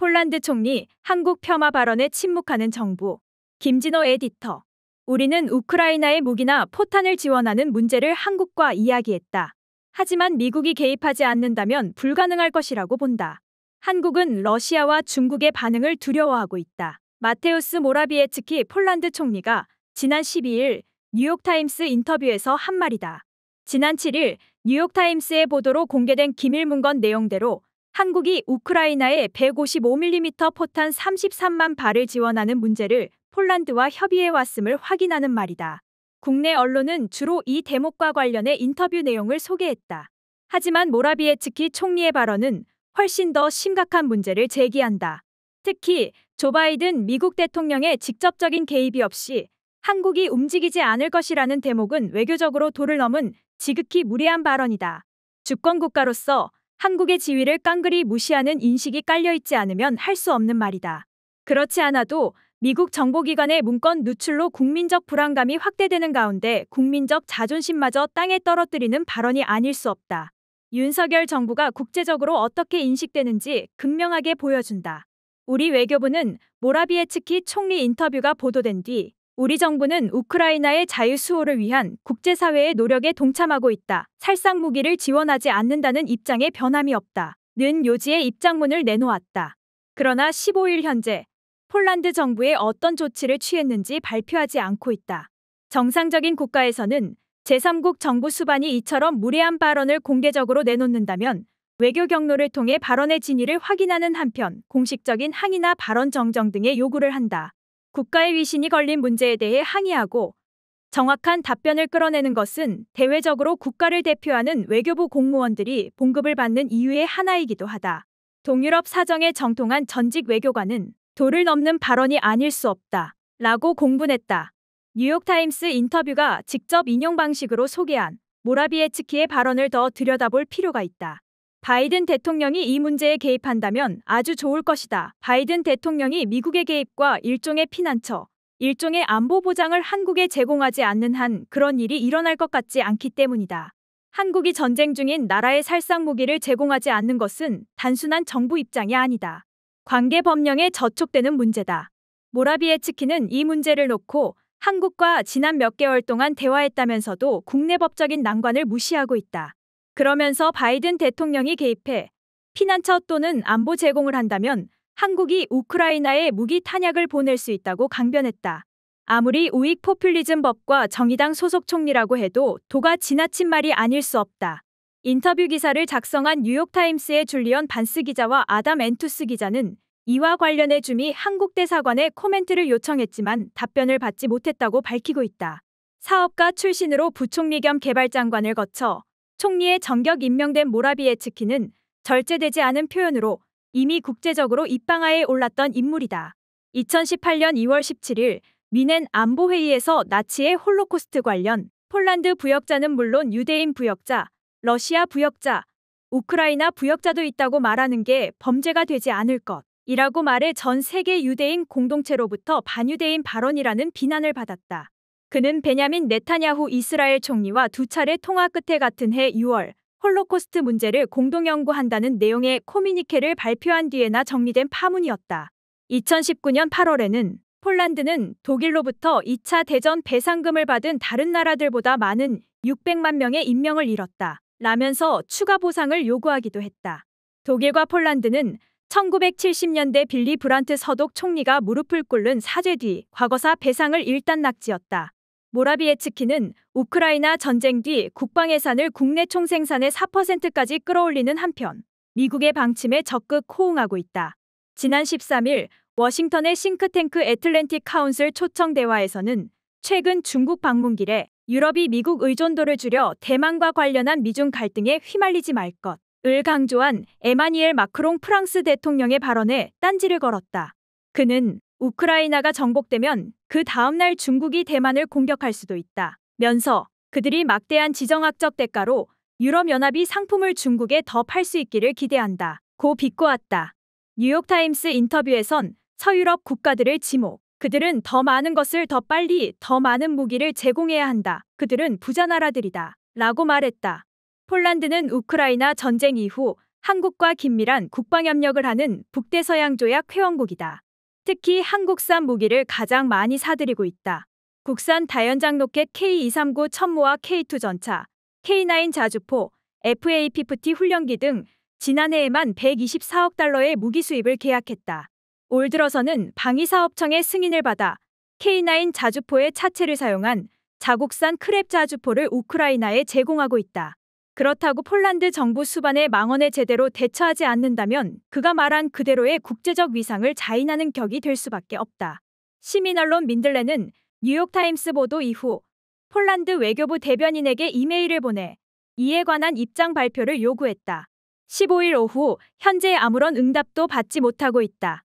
폴란드 총리 한국 폄하 발언에 침묵하는 정부. 김진호 에디터. 우리는 우크라이나의 무기나 포탄을 지원하는 문제를 한국과 이야기했다. 하지만 미국이 개입하지 않는다면 불가능할 것이라고 본다. 한국은 러시아와 중국의 반응을 두려워하고 있다. 마테우스 모라비에츠키 폴란드 총리가 지난 12일 뉴욕타임스 인터뷰에서 한 말이다. 지난 7일 뉴욕타임스의 보도로 공개된 기밀 문건 내용대로 한국이 우크라이나에 155mm 포탄 33만 발을 지원하는 문제를 폴란드와 협의해왔음을 확인하는 말이다. 국내 언론은 주로 이 대목과 관련해 인터뷰 내용을 소개했다. 하지만 모라비에츠키 총리의 발언은 훨씬 더 심각한 문제를 제기한다. 특히 조 바이든 미국 대통령의 직접적인 개입이 없이 한국이 움직이지 않을 것이라는 대목은 외교적으로 도를 넘은 지극히 무례한 발언이다. 주권국가로서 한국의 지위를 깡그리 무시하는 인식이 깔려있지 않으면 할 수 없는 말이다. 그렇지 않아도 미국 정보기관의 문건 누출로 국민적 불안감이 확대되는 가운데 국민적 자존심마저 땅에 떨어뜨리는 발언이 아닐 수 없다. 윤석열 정부가 국제적으로 어떻게 인식되는지 극명하게 보여준다. 우리 외교부는 모라비에츠키 총리 인터뷰가 보도된 뒤 우리 정부는 우크라이나의 자유수호를 위한 국제사회의 노력에 동참하고 있다. 살상 무기를 지원하지 않는다는 입장에 변함이 없다. 는 요지의 입장문을 내놓았다. 그러나 15일 현재 폴란드 정부에 어떤 조치를 취했는지 발표하지 않고 있다. 정상적인 국가에서는 제3국 정부 수반이 이처럼 무례한 발언을 공개적으로 내놓는다면 외교 경로를 통해 발언의 진위를 확인하는 한편 공식적인 항의나 발언 정정 등의 요구를 한다. 국가의 위신이 걸린 문제에 대해 항의하고 정확한 답변을 끌어내는 것은 대외적으로 국가를 대표하는 외교부 공무원들이 봉급을 받는 이유의 하나이기도 하다. 동유럽 사정에 정통한 전직 외교관은 도를 넘는 발언이 아닐 수 없다. 라고 공분했다. 뉴욕타임스 인터뷰가 직접 인용 방식으로 소개한 모라비에츠키의 발언을 더 들여다볼 필요가 있다. 바이든 대통령이 이 문제에 개입한다면 아주 좋을 것이다. 바이든 대통령이 미국의 개입과 일종의 피난처, 일종의 안보 보장을 한국에 제공하지 않는 한 그런 일이 일어날 것 같지 않기 때문이다. 한국이 전쟁 중인 나라에 살상 무기를 제공하지 않는 것은 단순한 정부 입장이 아니다. 관계 법령에 저촉되는 문제다. 모라비에츠키는 이 문제를 놓고 한국과 지난 몇 개월 동안 대화했다면서도 국내 법적인 난관을 무시하고 있다. 그러면서 바이든 대통령이 개입해 피난처 또는 안보 제공을 한다면 한국이 우크라이나에 무기 탄약을 보낼 수 있다고 강변했다. 아무리 우익 포퓰리즘 법과 정의당 소속 총리라고 해도 도가 지나친 말이 아닐 수 없다. 인터뷰 기사를 작성한 뉴욕타임스의 줄리언 반스 기자와 아담 앤투스 기자는 이와 관련해 주미 한국 대사관에 코멘트를 요청했지만 답변을 받지 못했다고 밝히고 있다. 사업가 출신으로 부총리 겸 개발장관을 거쳐 총리의 정격 임명된 모라비에츠키는 절제되지 않은 표현으로 이미 국제적으로 입방아에 올랐던 인물이다. 2018년 2월 17일 뮌헨 안보회의에서 나치의 홀로코스트 관련 폴란드 부역자는 물론 유대인 부역자, 러시아 부역자, 우크라이나 부역자도 있다고 말하는 게 범죄가 되지 않을 것이라고 말해 전 세계 유대인 공동체로부터 반유대인 발언이라는 비난을 받았다. 그는 베냐민 네타냐후 이스라엘 총리와 두 차례 통화 끝에 같은 해 6월 홀로코스트 문제를 공동 연구한다는 내용의 코미니케를 발표한 뒤에나 정리된 파문이었다. 2019년 8월에는 폴란드는 독일로부터 2차 대전 배상금을 받은 다른 나라들보다 많은 600만 명의 인명을 잃었다. 라면서 추가 보상을 요구하기도 했다. 독일과 폴란드는 1970년대 빌리 브란트 서독 총리가 무릎을 꿇는 사죄 뒤 과거사 배상을 일단 낙지였다. 모라비에츠키는 우크라이나 전쟁 뒤 국방 예산을 국내 총생산의 4%까지 끌어올리는 한편 미국의 방침에 적극 호응하고 있다. 지난 13일 워싱턴의 싱크탱크 애틀랜틱 카운슬 초청 대화에서는 최근 중국 방문길에 유럽이 미국 의존도를 줄여 대만과 관련한 미중 갈등에 휘말리지 말 것을 강조한 에마니엘 마크롱 프랑스 대통령의 발언에 딴지를 걸었다. 그는 우크라이나가 정복되면 그 다음날 중국이 대만을 공격할 수도 있다. 면서 그들이 막대한 지정학적 대가로 유럽연합이 상품을 중국에 더 팔 수 있기를 기대한다. 고 비꼬았다. 뉴욕타임스 인터뷰에선 서유럽 국가들을 지목. 그들은 더 많은 것을 더 빨리 더 많은 무기를 제공해야 한다. 그들은 부자 나라들이다. 라고 말했다. 폴란드는 우크라이나 전쟁 이후 한국과 긴밀한 국방협력을 하는 북대서양조약 회원국이다. 특히 한국산 무기를 가장 많이 사들이고 있다. 국산 다연장 로켓 K239 천모와 K2 전차, K9 자주포, FA-50 훈련기 등 지난해에만 124억 달러의 무기 수입을 계약했다. 올 들어서는 방위사업청의 승인을 받아 K9 자주포의 차체를 사용한 자국산 크랩 자주포를 우크라이나에 제공하고 있다. 그렇다고 폴란드 정부 수반의 망언에 제대로 대처하지 않는다면 그가 말한 그대로의 국제적 위상을 자인하는 격이 될 수밖에 없다. 시민언론 민들레는 뉴욕타임스 보도 이후 폴란드 외교부 대변인에게 이메일을 보내 이에 관한 입장 발표를 요구했다. 15일 오후 현재 아무런 응답도 받지 못하고 있다.